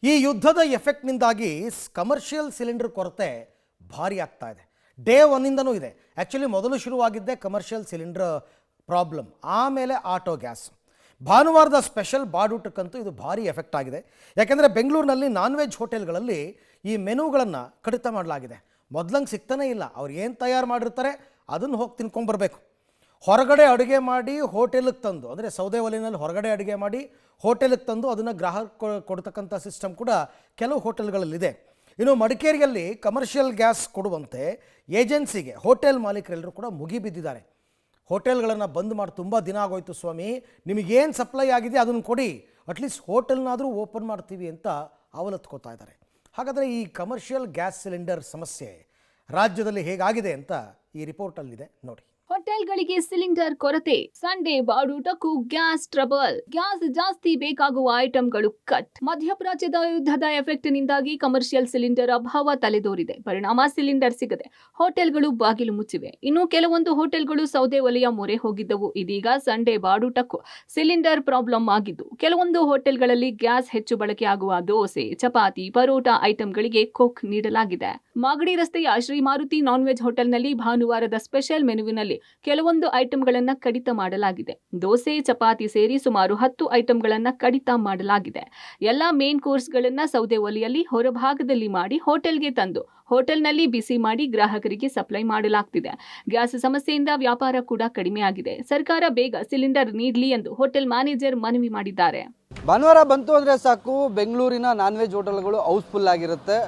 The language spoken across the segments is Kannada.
ಈ ಯುದ್ಧದ ಎಫೆಕ್ಟ್ನಿಂದಾಗಿ ಕಮರ್ಷಿಯಲ್ ಸಿಲಿಂಡರ್ ಕೊರತೆ ಭಾರಿ ಆಗ್ತಾ ಇದೆ. ಡೇ ಒನ್ನಿಂದನೂ ಇದೆ. ಆ್ಯಕ್ಚುಲಿ ಮೊದಲು ಶುರುವಾಗಿದ್ದೇ ಕಮರ್ಷಿಯಲ್ ಸಿಲಿಂಡರ್ ಪ್ರಾಬ್ಲಮ್, ಆಮೇಲೆ ಆಟೋ ಗ್ಯಾಸ್. ಭಾನುವಾರದ ಸ್ಪೆಷಲ್ ಬಾಡೂಟಕ್ಕಂತೂ ಇದು ಭಾರಿ ಎಫೆಕ್ಟ್ ಆಗಿದೆ. ಯಾಕೆಂದರೆ ಬೆಂಗಳೂರಿನಲ್ಲಿ ನಾನ್ ವೆಜ್ ಹೋಟೆಲ್ಗಳಲ್ಲಿ ಈ ಮೆನುಗಳನ್ನು ಕಡಿತ ಮಾಡಲಾಗಿದೆ. ಮೊದಲಂಗೆ ಸಿಗ್ತಾನೇ ಇಲ್ಲ. ಅವ್ರು ಏನು ತಯಾರು ಮಾಡಿರ್ತಾರೆ ಅದನ್ನು ಹೋಗಿ ತಿನ್ಕೊಂಬರ್ಬೇಕು. ಹೊರಗಡೆ ಅಡುಗೆ ಮಾಡಿ ಹೋಟೆಲಿಗೆ ತಂದು, ಅಂದರೆ ಸೌದೆ ಒಲೆಯಲ್ಲಿ ಹೊರಗಡೆ ಅಡುಗೆ ಮಾಡಿ ಹೋಟೆಲಿಗೆ ತಂದು ಅದನ್ನು ಗ್ರಾಹಕ ಕೊಡ್ತಕ್ಕಂಥ ಸಿಸ್ಟಮ್ ಕೂಡ ಕೆಲವು ಹೋಟೆಲ್ಗಳಲ್ಲಿದೆ. ಇನ್ನು ಮಡಿಕೇರಿಯಲ್ಲಿ ಕಮರ್ಷಿಯಲ್ ಗ್ಯಾಸ್ ಕೊಡುವಂತೆ ಏಜೆನ್ಸಿಗೆ ಹೋಟೆಲ್ ಮಾಲೀಕರೆಲ್ಲರೂ ಕೂಡ ಮುಗಿಬಿದ್ದಿದ್ದಾರೆ. ಹೋಟೆಲ್ಗಳನ್ನು ಬಂದ್ ಮಾಡಿ ತುಂಬ ದಿನ ಆಗೋಯ್ತು ಸ್ವಾಮಿ, ನಿಮಗೇನು ಸಪ್ಲೈ ಆಗಿದೆ ಅದನ್ನು ಕೊಡಿ, ಅಟ್ಲೀಸ್ಟ್ ಹೋಟೆಲ್ನಾದರೂ ಓಪನ್ ಮಾಡ್ತೀವಿ ಅಂತ ಅವಲತ್ಕೋತಾ ಇದ್ದಾರೆ. ಹಾಗಾದರೆ ಈ ಕಮರ್ಷಿಯಲ್ ಗ್ಯಾಸ್ ಸಿಲಿಂಡರ್ ಸಮಸ್ಯೆ ರಾಜ್ಯದಲ್ಲಿ ಹೇಗಾಗಿದೆ ಅಂತ ಈ ರಿಪೋರ್ಟಲ್ಲಿದೆ ನೋಡಿ. ಹೋಟೆಲ್ಗಳಿಗೆ ಸಿಲಿಂಡರ್ ಕೊರತೆ, ಸಂಡೇ ಬಾಡೂಟಕ್ಕೂ ಗ್ಯಾಸ್ ಟ್ರಬಲ್. ಗ್ಯಾಸ್ ಜಾಸ್ತಿ ಬೇಕಾಗುವ ಐಟಂಗಳು ಕಟ್. ಮಧ್ಯಪ್ರಾಚ್ಯದ ಯುದ್ಧದ ಎಫೆಕ್ಟ್ನಿಂದಾಗಿ ಕಮರ್ಷಿಯಲ್ ಸಿಲಿಂಡರ್ ಅಭಾವ ತಲೆದೋರಿದೆ. ಪರಿಣಾಮ ಸಿಲಿಂಡರ್ ಸಿಗದೆ ಹೋಟೆಲ್ಗಳು ಬಾಗಿಲು ಮುಚ್ಚಿವೆ. ಇನ್ನು ಕೆಲವೊಂದು ಹೋಟೆಲ್ಗಳು ಸೌದೆ ಒಲೆಯ ಮೊರೆ ಹೋಗಿದ್ದವು. ಇದೀಗ ಸಂಡೇ ಬಾಡೂಟಕ್ಕೂ ಸಿಲಿಂಡರ್ ಪ್ರಾಬ್ಲಮ್ ಆಗಿದ್ದು, ಕೆಲವೊಂದು ಹೋಟೆಲ್ಗಳಲ್ಲಿ ಗ್ಯಾಸ್ ಹೆಚ್ಚು ಬಳಕೆಯಾಗುವ ದೋಸೆ, ಚಪಾತಿ, ಪರೋಟ ಐಟಂಗಳಿಗೆ ಕೊಕ್ ನೀಡಲಾಗಿದೆ. ಮಾಗಡಿ ರಸ್ತೆಯ ಶ್ರೀ ಮಾರುತಿ ನಾನ್ ವೆಜ್ ಹೋಟೆಲ್ನಲ್ಲಿ ಭಾನುವಾರದ ಸ್ಪೆಷಲ್ ಮೆನುವಿನಲ್ಲಿ ಕೆಲವೊಂದು ಐಟಂಗಳನ್ನ ಕಡಿತ ಮಾಡಲಾಗಿದೆ. ದೋಸೆ, ಚಪಾತಿ ಸೇರಿ ಸುಮಾರು 10 ಐಟಂಗಳನ್ನ ಕಡಿತ ಮಾಡಲಾಗಿದೆ. ಎಲ್ಲ ಮೇನ್ ಕೋರ್ಸ್ಗಳನ್ನ ಸೌದೆ ಒಲೆಯಲ್ಲಿ ಹೊರಭಾಗದಲ್ಲಿ ಮಾಡಿ ಹೋಟೆಲ್ಗೆ ತಂದು ಹೋಟೆಲ್ನಲ್ಲಿ ಬಿಸಿ ಮಾಡಿ ಗ್ರಾಹಕರಿಗೆ ಸಪ್ಲೈ ಮಾಡಲಾಗ್ತಿದೆ. ಗ್ಯಾಸ್ ಸಮಸ್ಯೆಯಿಂದ ವ್ಯಾಪಾರ ಕೂಡ ಕಡಿಮೆಯಾಗಿದೆ. ಸರ್ಕಾರ ಬೇಗ ಸಿಲಿಂಡರ್ ನೀಡಲಿ ಎಂದು ಹೋಟೆಲ್ ಮ್ಯಾನೇಜರ್ ಮನವಿ ಮಾಡಿದ್ದಾರೆ. ಭಾನುವಾರ ಬಂತು ಅಂದರೆ ಸಾಕು, ಬೆಂಗಳೂರಿನ ನಾನ್ ವೆಜ್ ಹೋಟೆಲ್ಗಳು ಹೌಸ್ಫುಲ್ ಆಗಿರುತ್ತೆ.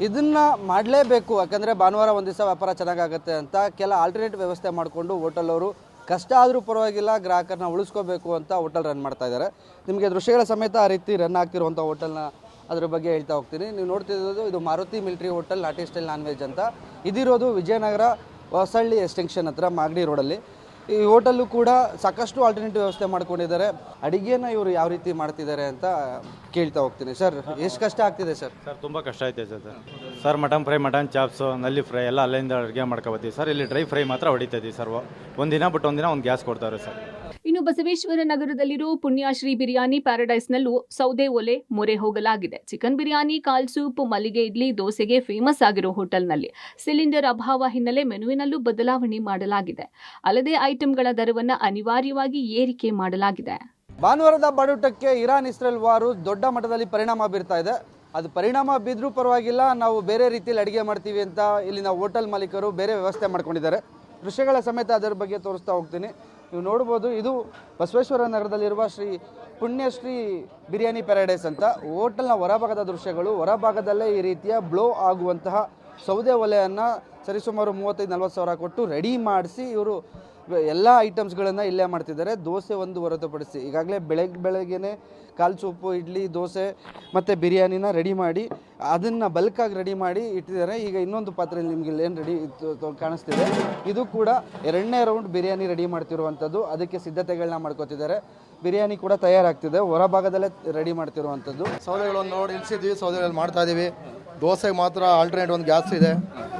ಇದನ್ನು ಮಾಡಲೇಬೇಕು, ಯಾಕಂದರೆ ಭಾನುವಾರ ಒಂದು ದಿವಸ ವ್ಯಾಪಾರ ಚೆನ್ನಾಗಾಗುತ್ತೆ ಅಂತ ಕೆಲ ಆಲ್ಟರ್ನೇಟ್ ವ್ಯವಸ್ಥೆ ಮಾಡಿಕೊಂಡು ಹೋಟೆಲ್ ಅವರು ಕಷ್ಟ ಆದರೂ ಪರವಾಗಿಲ್ಲ ಗ್ರಾಹಕರನ್ನ ಉಳಿಸ್ಕೋಬೇಕು ಅಂತ ಹೋಟೆಲ್ ರನ್ ಮಾಡ್ತಾ ಇದ್ದಾರೆ. ನಿಮಗೆ ದೃಶ್ಯಗಳ ಸಮೇತ ಆ ರೀತಿ ರನ್ ಆಗ್ತಿರುವಂಥ ಹೋಟೆಲ್ನ ಅದ್ರ ಬಗ್ಗೆ ಹೇಳ್ತಾ ಹೋಗ್ತೀನಿ. ನೀವು ನೋಡ್ತಿರೋದು ಇದು ಮಾರುತಿ ಮಿಲಿಟರಿ ಹೋಟೆಲ್ ನಾಟಿ ಸ್ಟೈಲ್ ನಾನ್ ವೆಜ್ ಅಂತ. ಇದಿರೋದು ವಿಜಯನಗರ ಹೊಸಳ್ಳಿ ಎಕ್ಸ್ಟೆನ್ಷನ್ ಹತ್ರ ಮಾಗಡಿ ರೋಡಲ್ಲಿ. ಈ ಹೋಟೆಲ್ಲು ಕೂಡ ಸಾಕಷ್ಟು ಆಲ್ಟರ್ನೇಟಿವ್ ವ್ಯವಸ್ಥೆ ಮಾಡ್ಕೊಂಡಿದ್ದಾರೆ. ಅಡುಗೆನ ಇವರು ಯಾವ ರೀತಿ ಮಾಡ್ತಿದ್ದಾರೆ ಅಂತ ಕೇಳ್ತಾ ಹೋಗ್ತೀನಿ. ಸರ್, ಎಷ್ಟು ಕಷ್ಟ ಆಗ್ತಿದೆ ಸರ್? ಸರ್, ತುಂಬ ಕಷ್ಟ ಐತೆ sir. Mutton fry, mutton chops, ನಲ್ಲಿ ಫ್ರೈ ಎಲ್ಲ ಅಲ್ಲಿಂದ ಅಡುಗೆ ಮಾಡ್ಕೊಬತ್ತೀವಿ ಸರ್. ಇಲ್ಲಿ ಡ್ರೈ ಫ್ರೈ ಮಾತ್ರ ಹೊಡಿತಾ ಇದ್ದೀವಿ ಸರ್. ಒಂದಿನ ಬಿಟ್ಟು ಒಂದಿನ ಒಂದು ಗ್ಯಾಸ್ ಕೊಡ್ತಾರೆ ಸರ್. ಇನ್ನು ಬಸವೇಶ್ವರ ನಗರದಲ್ಲಿರೋ ಪುಣ್ಯಶ್ರೀ ಬಿರಿಯಾನಿ ಪ್ಯಾರಡೈಸ್ನಲ್ಲೂ ಸೌದೆ ಒಲೆ ಮೊರೆ ಹೋಗಲಾಗಿದೆ. ಚಿಕನ್ ಬಿರಿಯಾನಿ, ಕಾಲ್ ಸೂಪ್, ಮಲ್ಲಿಗೆ ಇಡ್ಲಿ, ದೋಸೆಗೆ ಫೇಮಸ್ ಆಗಿರೋ ಹೋಟೆಲ್ನಲ್ಲಿ ಸಿಲಿಂಡರ್ ಅಭಾವ ಹಿನ್ನೆಲೆ ಮೆನುವಿನಲ್ಲೂ ಬದಲಾವಣೆ ಮಾಡಲಾಗಿದೆ. ಅಲ್ಲದೆ ಐಟಂಗಳ ದರವನ್ನು ಅನಿವಾರ್ಯವಾಗಿ ಏರಿಕೆ ಮಾಡಲಾಗಿದೆ. ಭಾನುವಾರದ ಬಾಡೂಟಕ್ಕೆ ಇರಾನ್ ಇಸ್ರೇಲ್ ವಾರು ದೊಡ್ಡ ಮಟ್ಟದಲ್ಲಿ ಪರಿಣಾಮ ಬೀರ್ತಾ ಇದೆ. ಅದು ಪರಿಣಾಮ ಬಿದ್ದರೂ ಪರವಾಗಿಲ್ಲ, ನಾವು ಬೇರೆ ರೀತಿಯಲ್ಲಿ ಅಡುಗೆ ಮಾಡ್ತೀವಿ ಅಂತ ಇಲ್ಲಿನ ಹೋಟೆಲ್ ಮಾಲೀಕರು ಬೇರೆ ವ್ಯವಸ್ಥೆ ಮಾಡ್ಕೊಂಡಿದ್ದಾರೆ. ದೃಶ್ಯಗಳ ಸಮೇತ ಅದರ ಬಗ್ಗೆ ತೋರಿಸ್ತಾ ಹೋಗ್ತೀನಿ. ನೀವು ನೋಡ್ಬೋದು, ಇದು ಬಸವೇಶ್ವರ ನಗರದಲ್ಲಿರುವ ಶ್ರೀ ಪುಣ್ಯಶ್ರೀ ಬಿರಿಯಾನಿ ಪ್ಯಾರಡೈಸ್ ಅಂತ ಹೋಟೆಲ್ನ ಹೊರಭಾಗದ ದೃಶ್ಯಗಳು. ಹೊರಭಾಗದಲ್ಲೇ ಈ ರೀತಿಯ ಬ್ಲೋ ಆಗುವಂತಹ ಸೌದೆ ಒಲೆಯನ್ನು ಸರಿಸುಮಾರು 35-40 ಸಾವಿರ ಕೊಟ್ಟು ರೆಡಿ ಮಾಡಿಸಿ ಇವರು ಎಲ್ಲ ಐಟಮ್ಸ್ಗಳನ್ನು ಇಲ್ಲೇ ಮಾಡ್ತಿದ್ದಾರೆ. ದೋಸೆ ಒಂದು ಹೊರತುಪಡಿಸಿ ಈಗಾಗಲೇ ಬೆಳಗ್ಗೆನೇ ಕಾಲು ಸೂಪು, ಇಡ್ಲಿ, ದೋಸೆ ಮತ್ತು ಬಿರಿಯಾನಿನ ರೆಡಿ ಮಾಡಿ ಅದನ್ನು ಬಲ್ಕಾಗಿ ರೆಡಿ ಮಾಡಿ ಇಟ್ಟಿದ್ದಾರೆ. ಈಗ ಇನ್ನೊಂದು ಪಾತ್ರೆಯಲ್ಲಿ ನಿಮಗೆ ಇಲ್ಲೇನು ರೆಡಿ ಕಾಣಿಸ್ತಿದೆ, ಇದು ಕೂಡ 2ನೇ ರೌಂಡ್ ಬಿರಿಯಾನಿ ರೆಡಿ ಮಾಡ್ತಿರುವಂಥದ್ದು. ಅದಕ್ಕೆ ಸಿದ್ಧತೆಗಳನ್ನ ಮಾಡ್ಕೋತಿದ್ದಾರೆ. ಬಿರಿಯಾನಿ ಕೂಡ ತಯಾರಾಗ್ತಿದೆ, ಹೊರಭಾಗದಲ್ಲೇ ರೆಡಿ ಮಾಡ್ತಿರುವಂಥದ್ದು. ಸೌದೆಗಳನ್ನು ನೋಡಿ ಇಳಿಸಿದ್ವಿ, ಸೌದೆಗಳಲ್ಲಿ ಮಾಡ್ತಾ ಇದ್ದೀವಿ. ದೋಸೆಗೆ ಮಾತ್ರ ಆಲ್ಟರ್ನೇಟ್ ಒಂದು ಗ್ಯಾಸ್ ಇದೆ,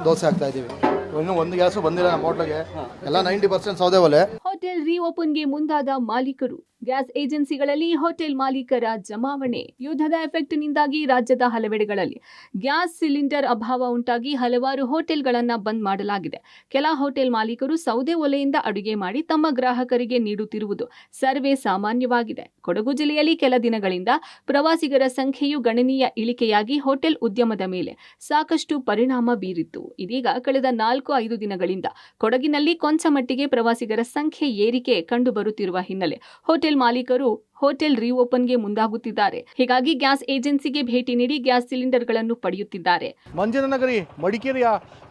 ದೋಸೆ ಹಾಕ್ತಾ ಇದ್ದೀವಿ. ಇನ್ನೂ ಒಂದು ಗ್ಯಾಸು ಬಂದಿಲ್ಲ ನಮ್ಮ ಹೋಟ್ಲಿಗೆ, ಎಲ್ಲ 90% ಸೌದೆ ಒಲೆ. ಹೋಟೆಲ್ ರೀಓಪನ್ಗೆ ಮುಂದಾದ ಮಾಲೀಕರು. ಗ್ಯಾಸ್ ಏಜೆನ್ಸಿಗಳಲ್ಲಿ ಹೋಟೆಲ್ ಮಾಲೀಕರ ಜಮಾವಣೆ. ಯುದ್ಧದ ಎಫೆಕ್ಟ್ನಿಂದಾಗಿ ರಾಜ್ಯದ ಹಲವೆಡೆಗಳಲ್ಲಿ ಗ್ಯಾಸ್ ಸಿಲಿಂಡರ್ ಅಭಾವ ಉಂಟಾಗಿ ಹಲವಾರು ಹೋಟೆಲ್ಗಳನ್ನು ಬಂದ್ ಮಾಡಲಾಗಿದೆ. ಕೆಲ ಹೋಟೆಲ್ ಮಾಲೀಕರು ಸೌದೆ ಒಲೆಯಿಂದ ಅಡುಗೆ ಮಾಡಿ ತಮ್ಮ ಗ್ರಾಹಕರಿಗೆ ನೀಡುತ್ತಿರುವುದು ಸರ್ವೇ ಸಾಮಾನ್ಯವಾಗಿದೆ. ಕೊಡಗು ಜಿಲ್ಲೆಯಲ್ಲಿ ಕೆಲ ದಿನಗಳಿಂದ ಪ್ರವಾಸಿಗರ ಸಂಖ್ಯೆಯು ಗಣನೀಯ ಇಳಿಕೆಯಾಗಿ ಹೋಟೆಲ್ ಉದ್ಯಮದ ಮೇಲೆ ಸಾಕಷ್ಟು ಪರಿಣಾಮ ಬೀರಿತ್ತು. ಇದೀಗ ಕಳೆದ 4-5 ದಿನಗಳಿಂದ ಕೊಡಗಿನಲ್ಲಿ ಕೊಂಚ ಮಟ್ಟಿಗೆ ಪ್ರವಾಸಿಗರ ಸಂಖ್ಯೆ ಏರಿಕೆ ಕಂಡುಬರುತ್ತಿರುವ ಹಿನ್ನೆಲೆ ಹೋಟೆಲ್ ಮಾಲೀಕರು ಹೋಟೆಲ್ ರೀಓಪನ್ಗೆ ಮುಂದಾಗುತ್ತಿದ್ದಾರೆ. ಹೀಗಾಗಿ ಗ್ಯಾಸ್ ಏಜೆನ್ಸಿಗೆ ಭೇಟಿ ನೀಡಿ ಗ್ಯಾಸ್ ಸಿಲಿಂಡರ್ಗಳನ್ನು ಪಡೆಯುತ್ತಿದ್ದಾರೆ. ಮಂಜನನಗರಿ ಮಡಿಕೇರಿಯ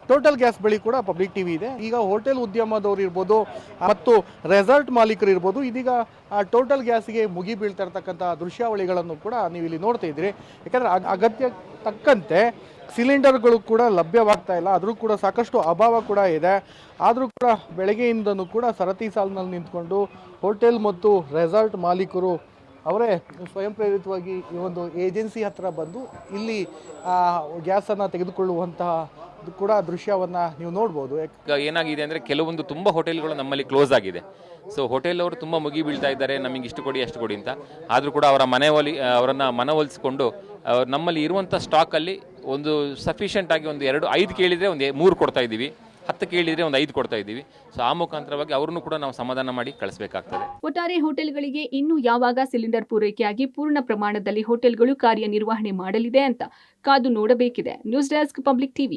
ಟೋಟಲ್ ಗ್ಯಾಸ್ ಬಳಿ ಕೂಡ ಪಬ್ಲಿಕ್ ಟಿವಿ ಇದೆ. ಈಗ ಹೋಟೆಲ್ ಉದ್ಯಮದವರು ಇರ್ಬೋದು ಮತ್ತು ರೆಸಾರ್ಟ್ ಮಾಲೀಕರು ಇರ್ಬೋದು, ಇದೀಗ ಆ ಟೋಟಲ್ ಗ್ಯಾಸ್ಗೆ ಮುಗಿ ಬೀಳ್ತಾ ಇರ್ತಕ್ಕಂಥ ದೃಶ್ಯಾವಳಿಗಳನ್ನು ಕೂಡ ನೀವು ಇಲ್ಲಿ ನೋಡ್ತಾ ಇದ್ದೀರಿ. ಯಾಕಂದರೆ ಅಗತ್ಯ ತಕ್ಕಂತೆ ಸಿಲಿಂಡರ್ಗಳು ಕೂಡ ಲಭ್ಯವಾಗ್ತಾ ಇಲ್ಲ, ಆದರೂ ಕೂಡ ಸಾಕಷ್ಟು ಅಭಾವ ಕೂಡ ಇದೆ. ಆದರೂ ಕೂಡ ಬೆಳಗ್ಗೆಯಿಂದನೂ ಕೂಡ ಸರತಿ ಸಾಲಿನಲ್ಲಿ ನಿಂತ್ಕೊಂಡು ಹೋಟೆಲ್ ಮತ್ತು ರೆಸಾರ್ಟ್ ಮಾಲೀಕರು ಅವರೇ ಸ್ವಯಂ ಪ್ರೇರಿತವಾಗಿ ಈ ಒಂದು ಏಜೆನ್ಸಿ ಹತ್ರ ಬಂದು ಇಲ್ಲಿ ಗ್ಯಾಸನ್ನು ತೆಗೆದುಕೊಳ್ಳುವಂತಹ ಕೂಡ ದೃಶ್ಯವನ್ನು ನೀವು ನೋಡ್ಬೋದು. ಏನಾಗಿದೆ ಅಂದರೆ ಕೆಲವೊಂದು ತುಂಬ ಹೋಟೆಲ್ಗಳು ನಮ್ಮಲ್ಲಿ ಕ್ಲೋಸ್ ಆಗಿದೆ. ಸೊ ಹೋಟೆಲ್ ಅವರು ತುಂಬ ಮುಗಿ ಬೀಳ್ತಾ ಇದ್ದಾರೆ, ನಮಗೆ ಇಷ್ಟು ಕೊಡಿ ಅಷ್ಟು ಕೊಡಿ ಅಂತ. ಆದರೂ ಕೂಡ ಅವರನ್ನು ಮನವೊಲಿಸಿಕೊಂಡು ನಮ್ಮಲ್ಲಿ ಇರುವಂಥ ಸ್ಟಾಕಲ್ಲಿ ಒಂದು ಸಫಿಷಿಯೆಂಟ್ ಆಗಿ ಒಂದು 5 ಕೇಳಿದರೆ ಒಂದು 3 ಕೊಡ್ತಾ ಇದ್ದೀವಿ, 10 ಕೇಳಿದರೆ ಒಂದು 5 ಕೊಡ್ತಾ ಇದ್ದೀವಿ. ಸೊ ಆ ಮುಖಾಂತರವಾಗಿ ಅವ್ರನ್ನು ಕೂಡ ನಾವು ಸಮಾಧಾನ ಮಾಡಿ ಕಳಿಸಬೇಕಾಗ್ತದೆ. ಒಟ್ಟಾರೆ ಹೋಟೆಲ್ಗಳಿಗೆ ಇನ್ನು ಯಾವಾಗ ಸಿಲಿಂಡರ್ ಪೂರೈಕೆಯಾಗಿ ಪೂರ್ಣ ಪ್ರಮಾಣದಲ್ಲಿ ಹೋಟೆಲ್ಗಳು ಕಾರ್ಯನಿರ್ವಹಣೆ ಮಾಡಲಿದೆ ಅಂತ ಕಾದು ನೋಡಬೇಕಿದೆ. News desk, public TV.